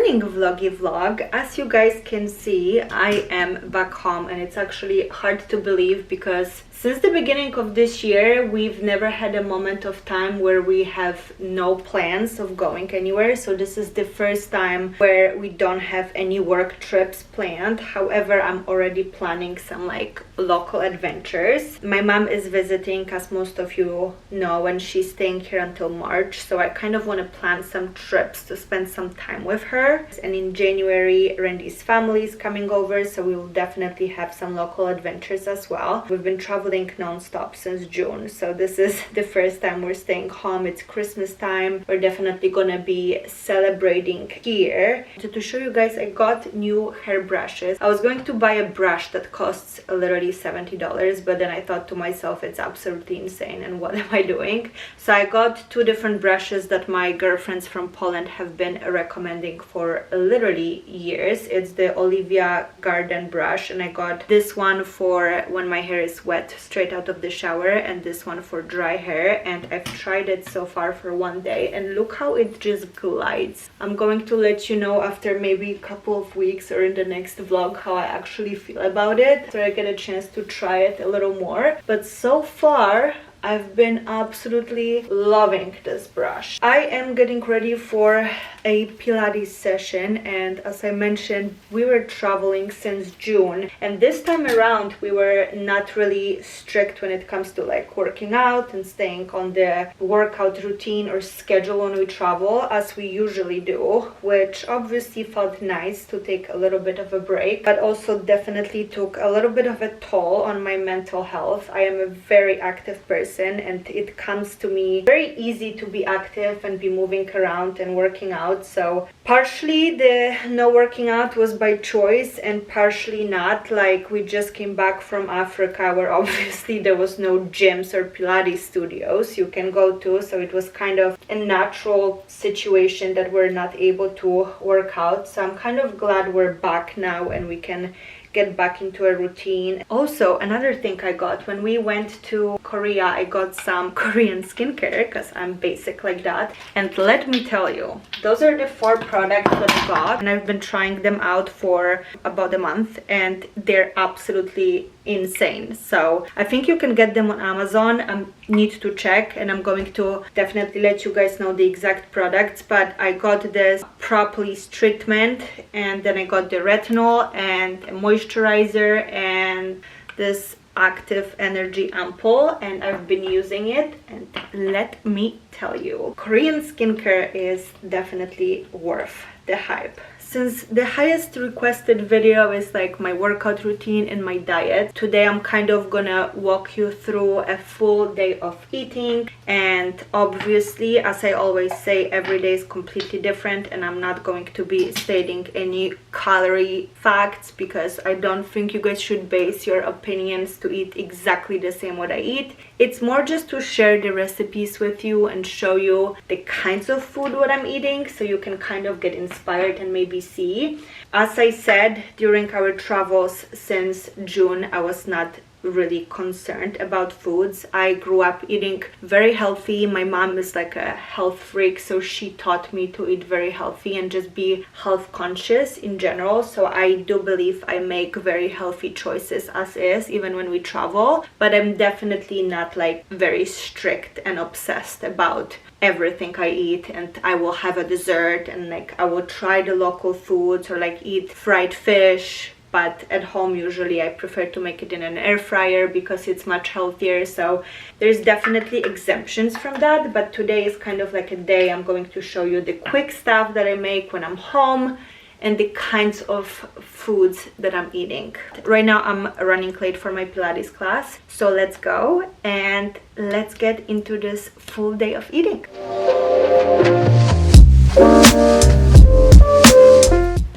morning vloggy vlog. As you guys can see, I am back home, and it's actually hard to believe because since the beginning of this year, we've never had a moment of time where we have no plans of going anywhere. So this is the first time where we don't have any work trips planned. However, I'm already planning some like local adventures. My mom is visiting, as most of you know, and she's staying here until March. So I kind of want to plan some trips to spend some time with her. And in January, Randy's family is coming over, so we will definitely have some local adventures as well. We've been traveling non-stop since June, so this is the first time we're staying home. It's Christmas time. We're definitely gonna be celebrating here. So to show you guys, I got new hair brushes. I was going to buy a brush that costs literally $70, but then I thought to myself, it's absolutely insane, and what am I doing? So I got two different brushes that my girlfriends from Poland have been recommending for literally years. It's the Olivia Garden brush, and I got this one for when my hair is wet straight out of the shower, and this one for dry hair. And I've tried it so far for one day, and look how it just glides. I'm going to let you know after maybe a couple of weeks or in the next vlog how I actually feel about it, so I get a chance to try it a little more. But so far I've been absolutely loving this brush. I am getting ready for a Pilates session, and as I mentioned, we were traveling since June, and this time around we were not really strict when it comes to like working out and staying on the workout routine or schedule when we travel as we usually do, which obviously felt nice to take a little bit of a break, but also definitely took a little bit of a toll on my mental health. I am a very active person, and it comes to me very easy to be active and be moving around and working out. So partially the no working out was by choice, and partially not. Like, we just came back from Africa where obviously there was no gyms or Pilates studios you can go to, so it was kind of a natural situation that we're not able to work out. So I'm kind of glad we're back now and we can get back into a routine. Also, another thing I got when we went to Korea, I got some Korean skincare because I'm basic like that. And let me tell you, those are the 4 products that I got, and I've been trying them out for about a month, and they're absolutely insane. So I think you can get them on Amazon. I need to check, and I'm going to definitely let you guys know the exact products. But I got this propolis treatment, and then I got the retinol and a moisturizer and this active energy ampoule, and I've been using it, and let me tell you, Korean skincare is definitely worth the hype. Since the highest requested video is like my workout routine and my diet, today I'm kind of gonna walk you through a full day of eating. And obviously, as I always say, every day is completely different, and I'm not going to be stating any calorie facts because I don't think you guys should base your opinions to eat exactly the same what I eat. It's more just to share the recipes with you and show you the kinds of food what I'm eating, so you can kind of get inspired and maybe see. As I said, during our travels since June, I was not really concerned about foods. I grew up eating very healthy. My mom is like a health freak, so she taught me to eat very healthy and just be health conscious in general. So I do believe I make very healthy choices as is, even when we travel. But I'm definitely not like very strict and obsessed about everything I eat, and I will have a dessert and like I will try the local foods or like eat fried fish. But at home, usually I prefer to make it in an air fryer because it's much healthier. So there's definitely exemptions from that. But today is kind of like a day I'm going to show you the quick stuff that I make when I'm home and the kinds of foods that I'm eating. Right now I'm running late for my Pilates class. So let's go and let's get into this full day of eating.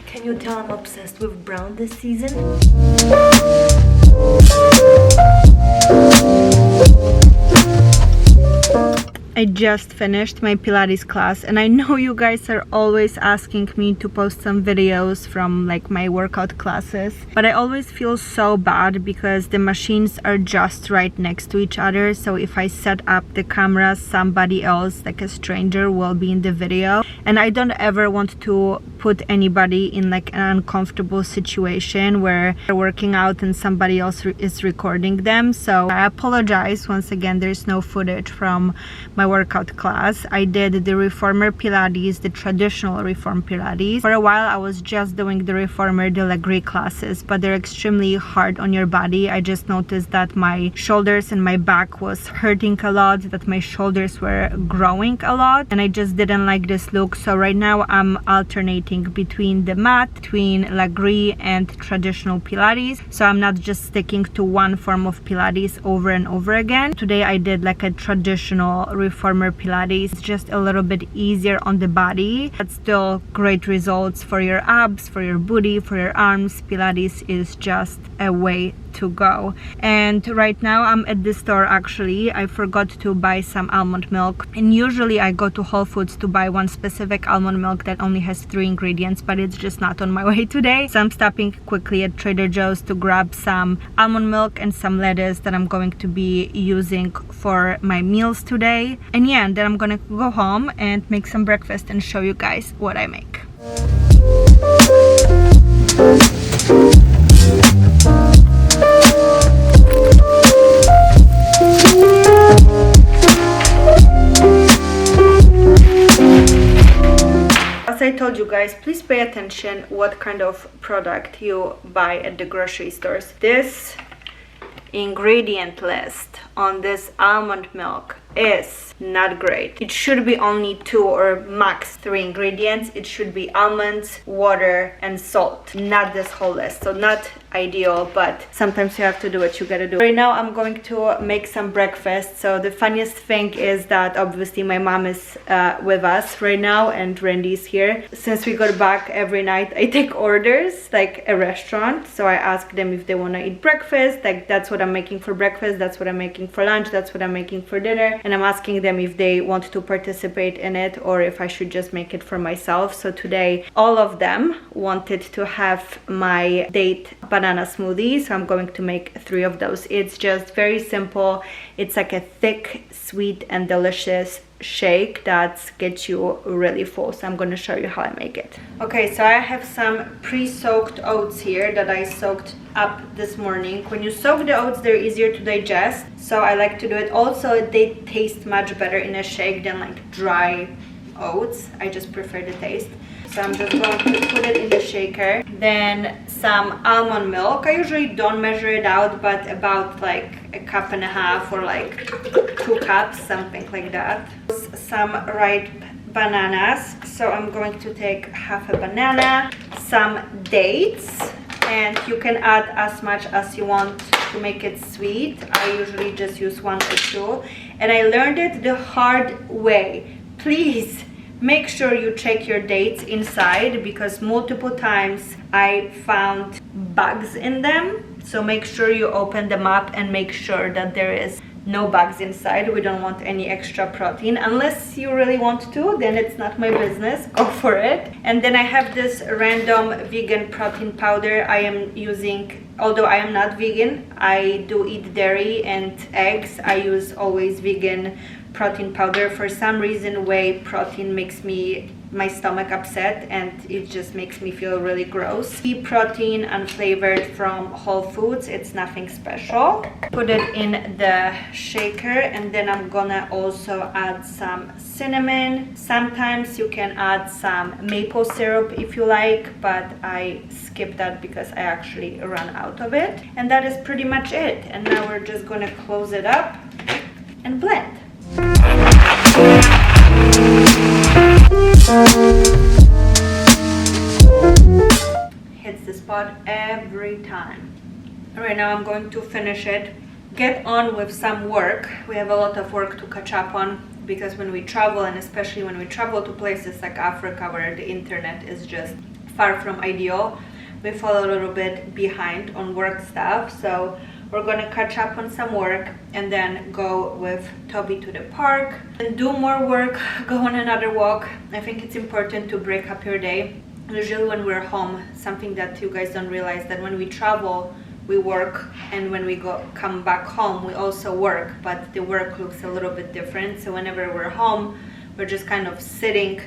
Can you tell I'm obsessed with brown this season? I just finished my Pilates class, and I know you guys are always asking me to post some videos from like my workout classes, but I always feel so bad because the machines are just right next to each other. So if I set up the camera, somebody else, like a stranger, will be in the video, and I don't ever want to put anybody in like an uncomfortable situation where they're working out and somebody else is recording them. So I apologize once again, there's no footage from my workout class. I did the reformer Pilates, the traditional reform Pilates. For a while I was just doing the reformer, the Legree classes, but they're extremely hard on your body. I just noticed that my shoulders and my back was hurting a lot, that my shoulders were growing a lot, and I just didn't like this look. So right now I'm alternating between the mat, between Legree and traditional Pilates, so I'm not just sticking to one form of Pilates over and over again. Today I did like a traditional reformer Pilates. It's just a little bit easier on the body, but still great results for your abs, for your booty, for your arms. Pilates is just a way to go. And right now I'm at the store. Actually, I forgot to buy some almond milk, and usually I go to Whole Foods to buy one specific almond milk that only has 3 ingredients, but it's just not on my way today. So I'm stopping quickly at Trader Joe's to grab some almond milk and some lettuce that I'm going to be using for my meals today. And yeah, and then I'm gonna go home and make some breakfast and show you guys what I make. As I told you guys, please pay attention what kind of product you buy at the grocery stores. This ingredient list on this almond milk is not great. It should be only 2 or max 3 ingredients. It should be almonds, water, and salt, not this whole list. So not ideal, but sometimes you have to do what you gotta do. Right now I'm going to make some breakfast. So the funniest thing is that obviously my mom is with us right now and Randy's here. Since we got back every night, I take orders like a restaurant. So I ask them if they want to eat breakfast, like that's what I'm making for breakfast, that's what I'm making for lunch, that's what I'm making for dinner, and I'm asking them if they want to participate in it or if I should just make it for myself. So today all of them wanted to have my date banana smoothie, so I'm going to make 3 of those. It's just very simple. It's like a thick, sweet, and delicious shake that gets you really full. So I'm going to show you how I make it. Okay, so I have some pre-soaked oats here that I soaked up this morning. When you soak the oats, they're easier to digest, so I like to do it. Also, they taste much better in a shake than like dry oats. I just prefer the taste. So I'm just going to put it in the shaker. Then some almond milk. I usually don't measure it out, but about like a cup and a half or like 2 cups, something like that. Some ripe bananas. So I'm going to take half a banana, some dates, and you can add as much as you want to make it sweet. I usually just use 1 or 2. And I learned it the hard way. Please make sure you check your dates inside, because multiple times I found bugs in them. So make sure you open them up and make sure that there is no bugs inside. We don't want any extra protein. Unless you really want to, then it's not my business. Go for it. And then I have this random vegan protein powder I am using. Although I am not vegan, I do eat dairy and eggs. I use always vegan protein powder. For some reason, whey protein makes my stomach upset, and it just makes me feel really gross. Pea protein, unflavored, from Whole Foods. It's nothing special. Put it in the shaker, and then I'm gonna also add some cinnamon. Sometimes you can add some maple syrup if you like, but I skip that because I actually run out of it. And that is pretty much it. And now we're just gonna close it up and blend. Hits the spot every time. Right now I'm going to finish it, get on with some work. We have a lot of work to catch up on, because when we travel, and especially when we travel to places like Africa where the internet is just far from ideal, we fall a little bit behind on work stuff. So we're gonna catch up on some work and then go with Toby to the park and do more work, go on another walk. I think it's important to break up your day. Usually when we're home, something that you guys don't realize, that when we travel, we work, and when we come back home, we also work, but the work looks a little bit different. So whenever we're home, we're just kind of sitting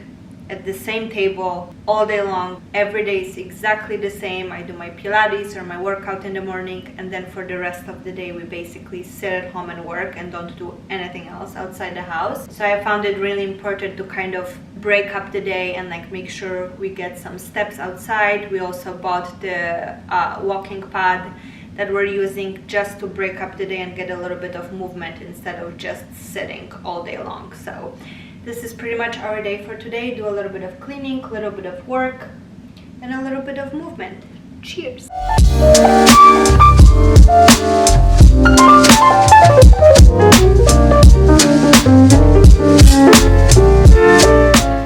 at the same table all day long. Every day is exactly the same. I do my Pilates or my workout in the morning, and then for the rest of the day we basically sit at home and work and don't do anything else outside the house. So I found it really important to kind of break up the day and like make sure we get some steps outside. We also bought the walking pad that we're using just to break up the day and get a little bit of movement instead of just sitting all day long. So this is pretty much our day for today. Do a little bit of cleaning, a little bit of work, and a little bit of movement. Cheers!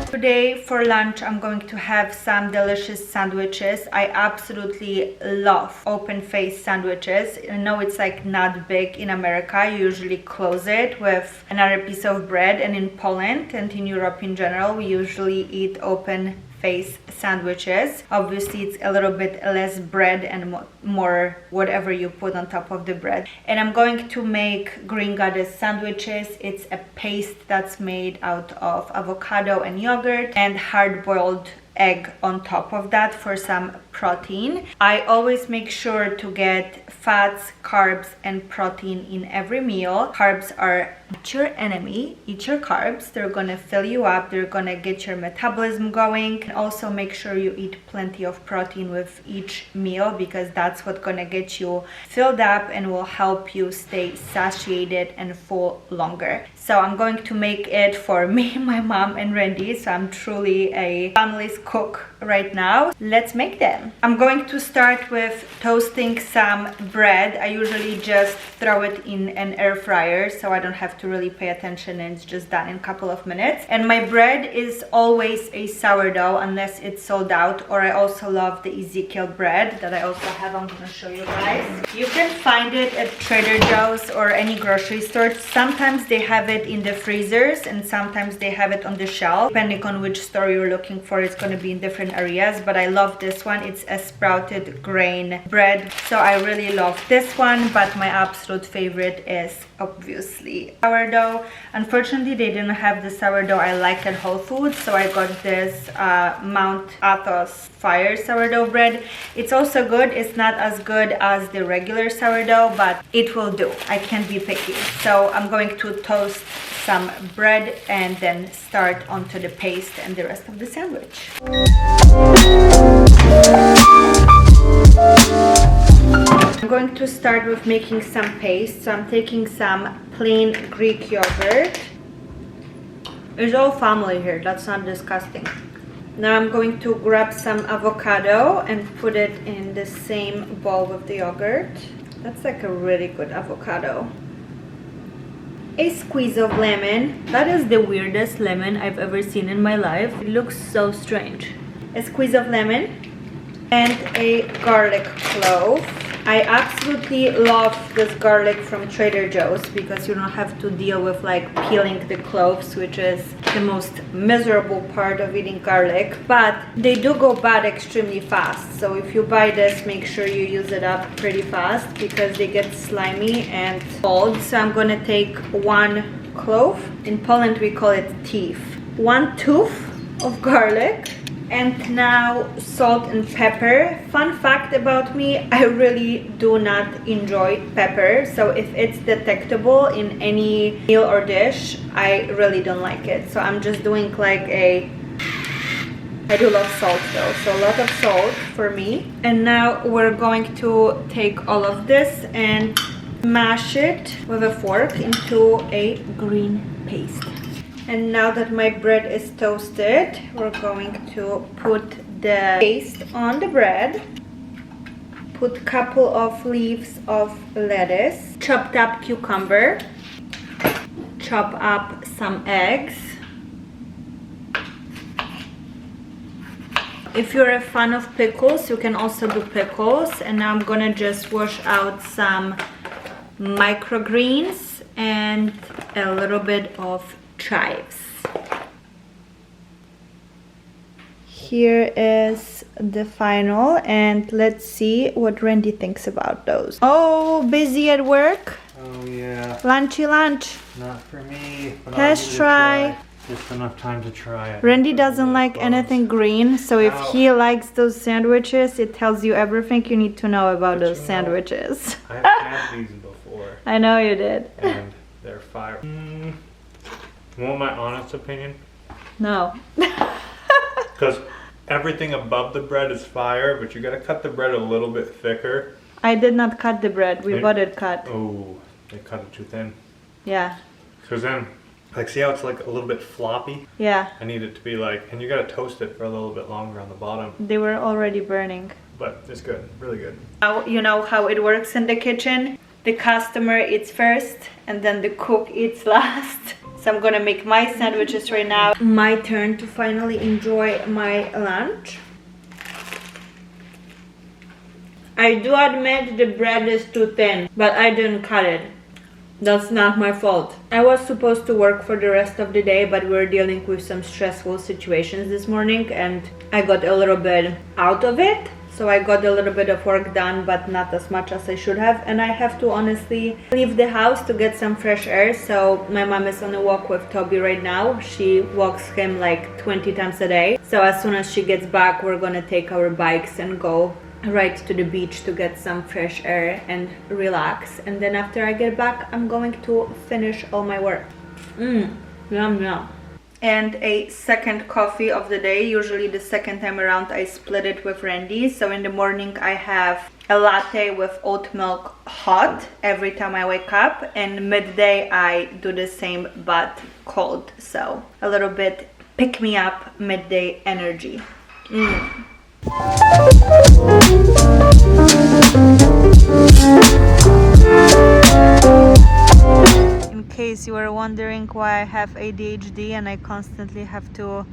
Today for lunch I'm going to have some delicious sandwiches. I absolutely love open face sandwiches. I know it's like not big in America. You usually close it with another piece of bread, and in Poland and in Europe in general we usually eat open face sandwiches. Obviously it's a little bit less bread and more whatever you put on top of the bread. And I'm going to make green goddess sandwiches. It's a paste that's made out of avocado and yogurt and hard-boiled egg on top of that for some protein. I always make sure to get fats, carbs, and protein in every meal. Carbs are not your enemy. Eat your carbs. They're gonna fill you up. They're gonna get your metabolism going. And also make sure you eat plenty of protein with each meal, because that's what's gonna get you filled up and will help you stay satiated and full longer. So I'm going to make it for me, my mom, and Randy. So I'm truly a family's cook right now. Let's make them. I'm going to start with toasting some bread. I usually just throw it in an air fryer so I don't have to really pay attention, and it's just done in a couple of minutes. And my bread is always a sourdough unless it's sold out, or I also love the Ezekiel bread that I also have. I'm gonna show you guys. You can find it at Trader Joe's or any grocery store. Sometimes they have it in the freezers and sometimes they have it on the shelf. Depending on which store you're looking for, it's going to be in different areas, but I love this one. It's a sprouted grain bread, so I really love this one, but my absolute favorite is obviously sourdough. Unfortunately they didn't have the sourdough I like at Whole Foods, so I got this Mount Athos fire sourdough bread. It's also good. It's not as good as the regular sourdough, but it will do. I can't be picky. So I'm going to toast some bread and then start onto the paste and the rest of the sandwich. I'm going to start with making some paste. So I'm taking some plain Greek yogurt. It's all family here, that's not disgusting. Now I'm going to grab some avocado and put it in the same bowl with the yogurt. That's like a really good avocado. A squeeze of lemon. That is the weirdest lemon I've ever seen in my life. It looks so strange. A squeeze of lemon and a garlic clove. I absolutely love this garlic from Trader Joe's because you don't have to deal with like peeling the cloves, which is the most miserable part of eating garlic, but they do go bad extremely fast. So if you buy this, make sure you use it up pretty fast because they get slimy and old. So I'm gonna take one clove. In Poland we call it teeth. One tooth of garlic. And now salt and pepper. Fun fact about me, I really do not enjoy pepper. So if it's detectable in any meal or dish, I really don't like it. So I'm just doing like I do love salt though, so a lot of salt for me. And now we're going to take all of this and mash it with a fork into a green paste. And now that my bread is toasted, we're going to put the paste on the bread. Put a couple of leaves of lettuce, chopped up cucumber, chop up some eggs. If you're a fan of pickles, you can also do pickles. And now I'm gonna just wash out some microgreens and a little bit of chives. Here is the final, and let's see what Randy thinks about those. Oh, busy at work? Oh yeah. Lunchy lunch. Not for me. But Test try. just enough time to try it. Randy doesn't like anything green, so if he likes those sandwiches, it tells you everything you need to know about those sandwiches. I've had these before. I know you did. And they're fire. Want my honest opinion? No. Because everything above the bread is fire, but you gotta cut the bread a little bit thicker. I did not cut the bread. We bought it cut. Oh, they cut it too thin. Yeah. Because then, like, see how it's like a little bit floppy? Yeah. I need it to be like, and you gotta toast it for a little bit longer on the bottom. They were already burning. But it's good, really good. Now you know how it works in the kitchen. The customer eats first and then the cook eats last. So I'm gonna make my sandwiches right now. My turn to finally enjoy my lunch. I do admit the bread is too thin, but I didn't cut it. That's not my fault. I was supposed to work for the rest of the day, but we were dealing with some stressful situations this morning and I got a little bit out of it. So I got a little bit of work done, but not as much as I should have. And I have to honestly leave the house to get some fresh air. So my mom is on a walk with Toby right now. She walks him like 20 times a day. So as soon as she gets back, we're gonna take our bikes and go right to the beach to get some fresh air and relax. And then after I get back, I'm going to finish all my work. Yum yum. And a second coffee of the day. Usually the second time around I split it with Randy. So in the morning I have a latte with oat milk hot every time I wake up, and midday I do the same but cold. So a little bit pick me up midday energy. In case you were wondering why I have ADHD and I constantly have to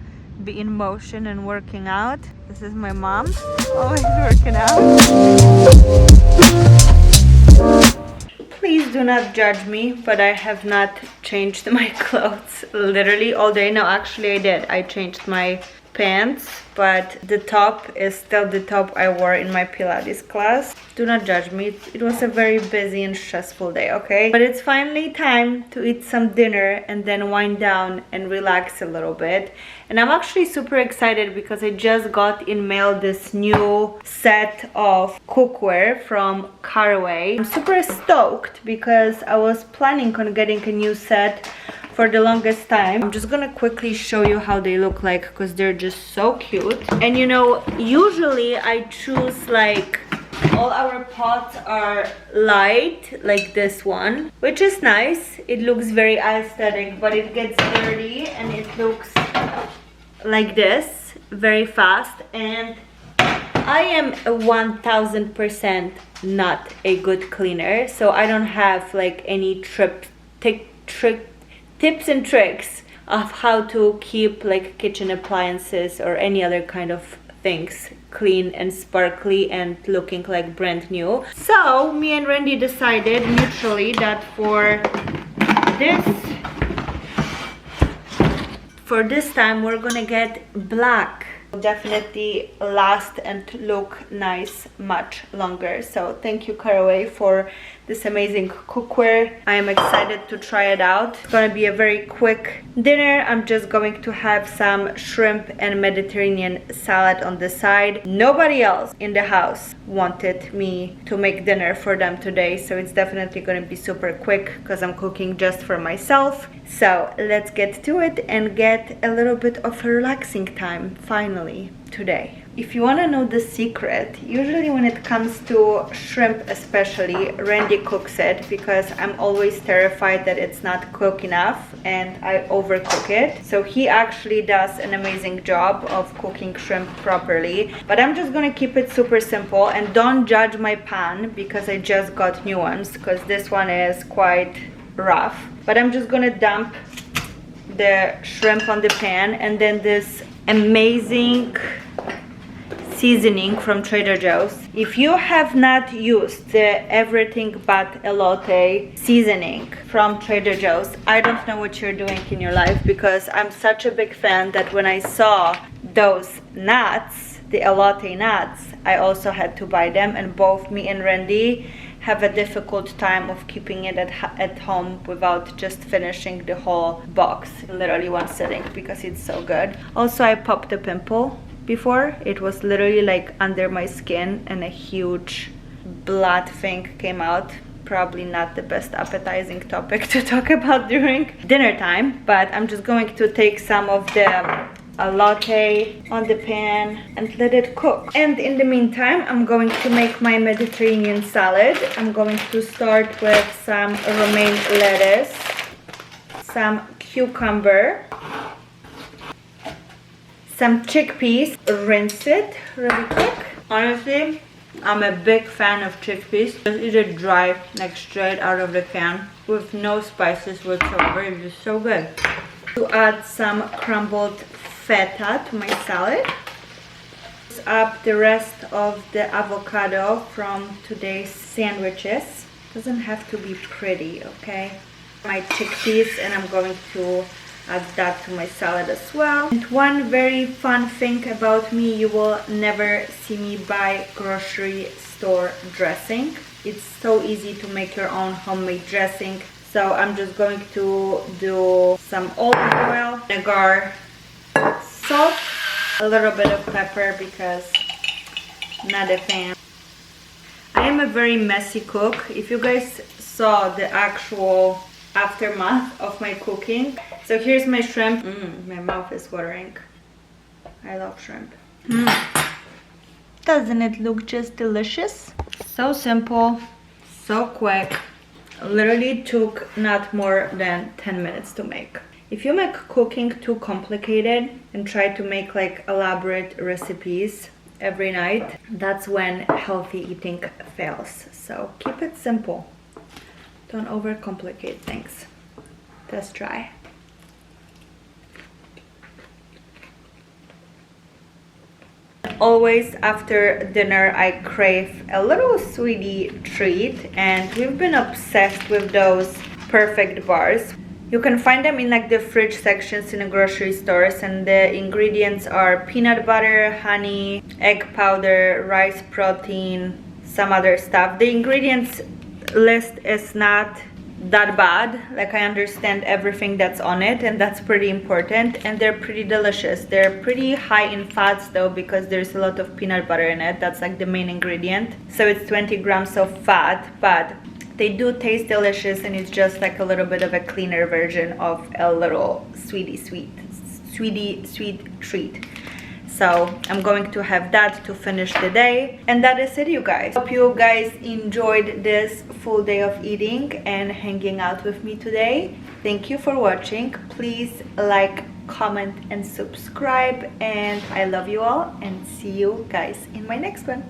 be in motion and working out, this is my mom, always working out. Please do not judge me, but I have not changed my clothes literally all day. No, actually I did. I changed my pants, but the top is still the top I wore in my Pilates class. Do not judge me. It was a very busy and stressful day, okay? But it's finally time to eat some dinner and then wind down and relax a little bit. And I'm actually super excited because I just got in mail this new set of cookware from Caraway. I'm super stoked because I was planning on getting a new set for the longest time. I'm just gonna quickly show you how they look like because they're just so cute. And you know, usually I choose like all our pots are light like this one, which is nice. It looks very aesthetic, but it gets dirty and it looks like this very fast. And I am 1000% not a good cleaner, so I don't have like any tips and tricks of how to keep like kitchen appliances or any other kind of things clean and sparkly and looking like brand new. So me and Randy decided mutually that for this time we're gonna get black. Definitely last and look nice much longer. So thank you, Caraway, for this amazing cookware. I am excited to try it out. It's gonna be a very quick dinner. I'm just going to have some shrimp and Mediterranean salad on the side. Nobody else in the house wanted me to make dinner for them today, so it's definitely gonna be super quick because I'm cooking just for myself. So let's get to it and get a little bit of a relaxing time finally today. If you want to know the secret, usually when it comes to shrimp especially, Randy cooks it because I'm always terrified that it's not cooked enough and I overcook it. So he actually does an amazing job of cooking shrimp properly. But I'm just gonna keep it super simple, and don't judge my pan because I just got new ones because this one is quite rough. But I'm just gonna dump the shrimp on the pan, and then this amazing seasoning from Trader Joe's. If you have not used the everything but elote seasoning from Trader Joe's, I don't know what you're doing in your life, because I'm such a big fan that when I saw those nuts, the elote nuts, I also had to buy them, and both me and Randy have a difficult time of keeping it at home without just finishing the whole box in literally one sitting because it's so good. Also, I popped a pimple before. It was literally like under my skin and a huge blood thing came out. Probably not the best appetizing topic to talk about during dinner time, but I'm just going to take some of the latte on the pan and let it cook. And in the meantime, I'm going to make my Mediterranean salad. I'm going to start with some romaine lettuce, some cucumber, some chickpeas. Rinse it really quick. Honestly, I'm a big fan of chickpeas. Just eat it dry, like straight out of the can, with no spices whatsoever. It's just so good. To add some crumbled feta to my salad. Up the rest of the avocado from today's sandwiches. Doesn't have to be pretty, okay? My chickpeas, and I'm going to add that to my salad as well. And one very fun thing about me, you will never see me buy grocery store dressing. It's so easy to make your own homemade dressing. So I'm just going to do some olive oil, vinegar, salt, a little bit of pepper because I'm not a fan. I am a very messy cook. If you guys saw the actual aftermath of my cooking. So here's my shrimp. My mouth is watering. I love shrimp. Doesn't it look just delicious? So simple, so quick. Literally took not more than 10 minutes to make. If you make cooking too complicated and try to make like elaborate recipes every night, that's when healthy eating fails. So keep it simple. Don't overcomplicate things. Just try. Always after dinner I crave a little sweetie treat, and we've been obsessed with those perfect bars. You can find them in like the fridge sections in the grocery stores, and the ingredients are peanut butter, honey, egg powder, rice protein, some other stuff. The ingredients list is not that bad. Like, I understand everything that's on it, and that's pretty important, and they're pretty delicious. They're pretty high in fats though, because there's a lot of peanut butter in it. That's like the main ingredient, so it's 20 grams of fat, but they do taste delicious, and it's just like a little bit of a cleaner version of a little sweet treat. So I'm going to have that to finish the day, and that is it, you guys. Hope you guys enjoyed this full day of eating and hanging out with me today. Thank you for watching. Please like, comment and subscribe, and I love you all, and see you guys in my next one.